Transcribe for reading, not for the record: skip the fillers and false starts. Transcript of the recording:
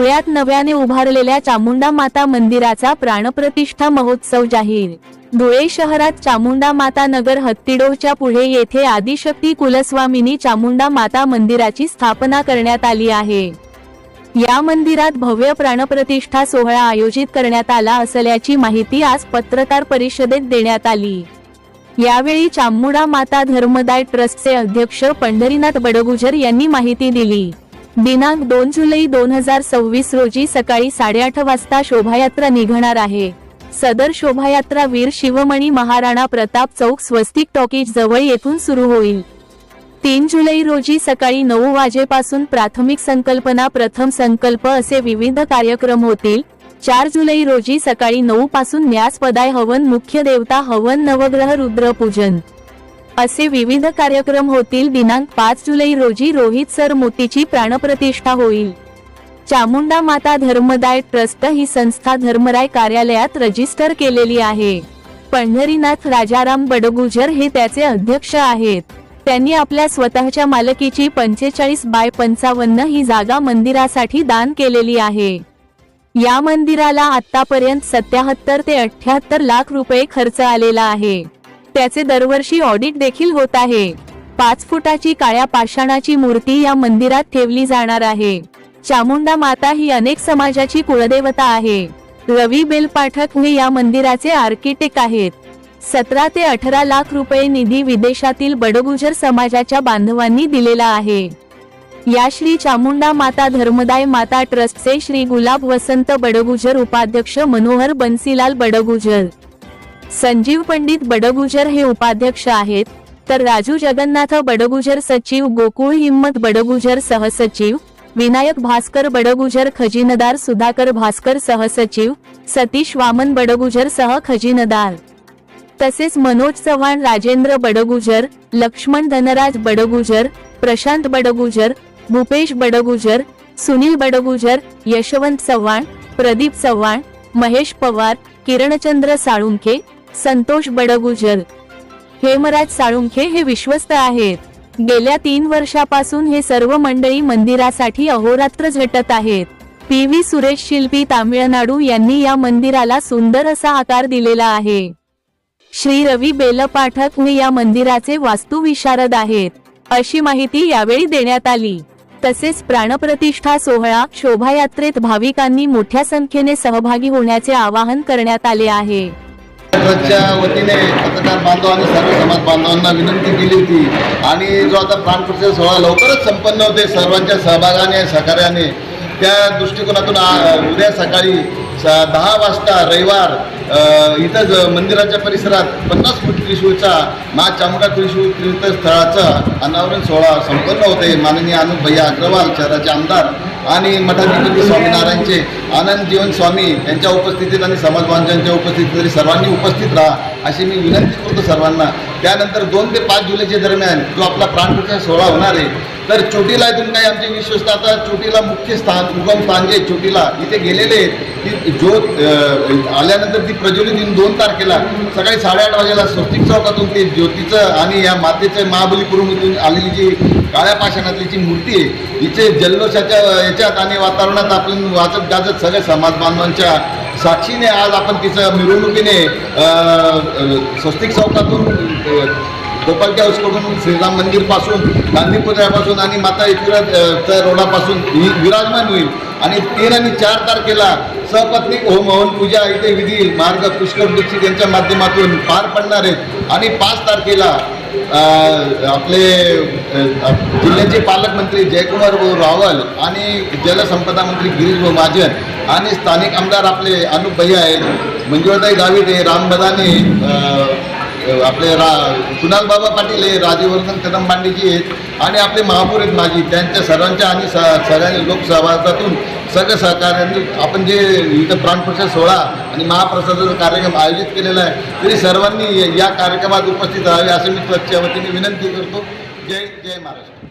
धुळ्यात नव्याने उभारलेल्या चामुंडा माता मंदिराचा प्राणप्रतिष्ठा महोत्सव जाहीर। धुळे शहरात चामुंडा माता नगर हत्तीडोहच्या पुढे येथे आदिशक्ती कुलस्वामिनी चामुंडा माता मंदिराची स्थापना करण्यात आली आहे। या मंदिरात भव्य प्राणप्रतिष्ठा सोहळा आयोजित करण्यात आला असल्याची माहिती आज पत्रकार परिषदेत देण्यात आली। यावेळी चामुंडा माता धर्मदाय ट्रस्टचे अध्यक्ष पंढरीनाथ बडगुजर यांनी माहिती दिली। दिनांक 2 जुलै 2026 रोजी सकाळी 8:30 वाजता शोभायात्रा निघणार आहे। सदर शोभायात्रा वीर शिवमणी महाराणा प्रताप चौक स्वस्तिक टॉकीज जवळ येथून सुरू होईल। 3 जुलै रोजी सकाळी 9 वाजेपासून प्राथमिक संकल्पना प्रथम संकल्प असे विविध कार्यक्रम होतील। 4 जुलै रोजी सकाळी 9 पासून न्यास पदाय हवन, मुख्य देवता हवन, नवग्रह रुद्रपूजन असे विविध कार्यक्रम होतील। दिनांक 5 जुलै रोजी रोहित सर मोतीची प्राणप्रतिष्ठा होईल। चामुंडा माता धर्मदाय ट्रस्ट ही संस्था धर्मराय कार्यालयात रजिस्टर केलेली आहे। पंढरीनाथ राजाराम बडगुजर हे त्याचे अध्यक्ष आहेत। त्यांनी आपल्या स्वतःच्या मालकीची 45/55 ही जागा मंदिरासाठी दान केलेली आहे। या मंदिराला आतापर्यंत 77 ते 78 लाख रुपये खर्च आलेला आहे। त्याचे दरवर्षी ऑडिट देखील होत आहे। 5 फुटाची काळ्या पाषाणाची मूर्ती या मंदिरात ठेवली जाणार आहे। चामुंडा माता ही अनेक समाजाची कुलदेवता आहे। रवी बेलपाठक हे या मंदिराचे आर्किटेक्ट आहेत। 17 ते 18 लाख रुपये निधी विदेशातील बडगुजर समाजाच्या बांधवांनी दिलेला आहे। या श्री चामुंडा माता धर्मदाय माता ट्रस्टचे श्री गुलाब वसंत बडगुजर, उपाध्यक्ष मनोहर बन्सीलाल बडगुजर, संजीव पंडित बडगुजर हे उपाध्यक्ष आहेत, तर राजू जगन्नाथ बडगुजर सचिव, गोकुळ हिम्मत बडगुजर सहसचिव, विनायक भास्कर बडगुजर खजिनदार, सुधाकर भास्कर सहसचिव, सतीश वामन बडगुजर सह खजिनदार, तसेच मनोज चव्हाण, राजेंद्र बडगुजर, लक्ष्मण धनराज बडगुजर, प्रशांत बडगुजर, भूपेश बडगुजर, सुनील बडगुजर, यशवंत चव्हाण, प्रदीप चव्हाण, महेश पवार, किरणचंद्र साळुंखे, संतोष बडगुजर, हेमराज साळुंखे हे विश्वस्त आहेत। गेल्या 3 वर्षापासून हे सर्व मंडळी मंदिरासाठी अहोरात्र झटत आहेत। PV सुरेश शिल्पी तामिळनाडू यांनी या मंदिराला सुंदर असा आकार दिलेला आहे। श्री रवी बेलपाठक हे या मंदिराचे वास्तुविशारद आहेत, अशी माहिती यावेळी देण्यात आली। तसेच प्राणप्रतिष्ठा सोहळा शोभायात्रेत भाविकांनी मोठ्या संख्येने सहभागी होण्याचे आवाहन करण्यात आले आहे। ट्रस्टच्या वतीने पत्रकार बांधव आणि सर्व समाज बांधवांना विनंती केली होती आणि जो आता प्राणप्रतिष्ठा सोहळा लवकरच संपन्न होते सर्वांच्या सहभागाने सहकार्याने, त्या दृष्टिकोनातून उद्या सकाळी 10 वाजता रविवार इथं मंदिराच्या परिसरात 50 फूट त्रिशूळचा मा चामुंडा त्रिशूळ तीर्थस्थळाचा अनावरण सोहळा संपन्न होते। माननीय अनुप भैया अग्रवाल शहराचे आमदार आणि मठाधिपती स्वामीनारायणचे आनंद जीवन स्वामी यांच्या उपस्थितीत आणि समाज बांधवांच्या उपस्थितीत सर्वांनी उपस्थित राहा अशी मी विनंती करतो सर्वांना। त्यानंतर 2 ते 5 जुलैच्या दरम्यान जो आपला प्राणप्रतिष्ठा सोहळा होणार आहे, तर चोटीला इथून काही आमची विश्वस्त आता चोटीला मुख्य स्थान उगम स्थान जे चोटीला इथे गेलेले आहेत, ती ज्योत आल्यानंतर ती प्रज्वलित होऊन 2 तारखेला सकाळी 8:30 वाजेला स्वस्तिक चौकातून ते ज्योतीचं आणि या मातेचं महाबलीपुरमधून आलेली जी काळ्या पाषाणातली जी मूर्ती आहे, हिचे जल्लोषाच्या याच्यात आणि वातावरणात आपण वाचत गाजत सगळ्या समाज बांधवांच्या साक्षीने आज आपण तिचं मिरवणुकीने स्वस्तिक चौकातून गोपालकी हाऊसकडून श्रीराम मंदिरपासून गांधी पुतळ्यापासून आणि माता एकविराच्या रोडापासून ही विराजमान होईल। आणि 3 आणि 4 तारखेला सपत्नीक होम हवन पूजा इथे विधी मार्ग पुष्कर दीक्षित यांच्या माध्यमातून पार पडणार आहेत। आणि 5 तारखेला आपले जिल्ह्याचे पालकमंत्री जयकुमार भाऊ रावल आणि जलसंपदा मंत्री गिरीश भाऊ महाजन आणि स्थानिक आमदार आपले अनुप भैया आहेत, मंजुळाताई गावित आहे, राम बदाने, आपले कुणाल बाबा पाटील आहे, राजवर्धन कदमबांडीजी आहेत आणि आपले महापौर आहेत माजी, त्यांच्या सर्वांच्या आणि सगळ्या लोकसहभागातून सगळं सहकार्याने आपण जे इथं प्राणप्रतिष्ठा सोहळा आणि महाप्रसादाचा कार्यक्रम आयोजित केलेला आहे, तरी सर्वांनी या कार्यक्रमात उपस्थित राहावे असे मी ट्रस्टच्या वतीने विनंती करतो। जय जय महाराष्ट्र।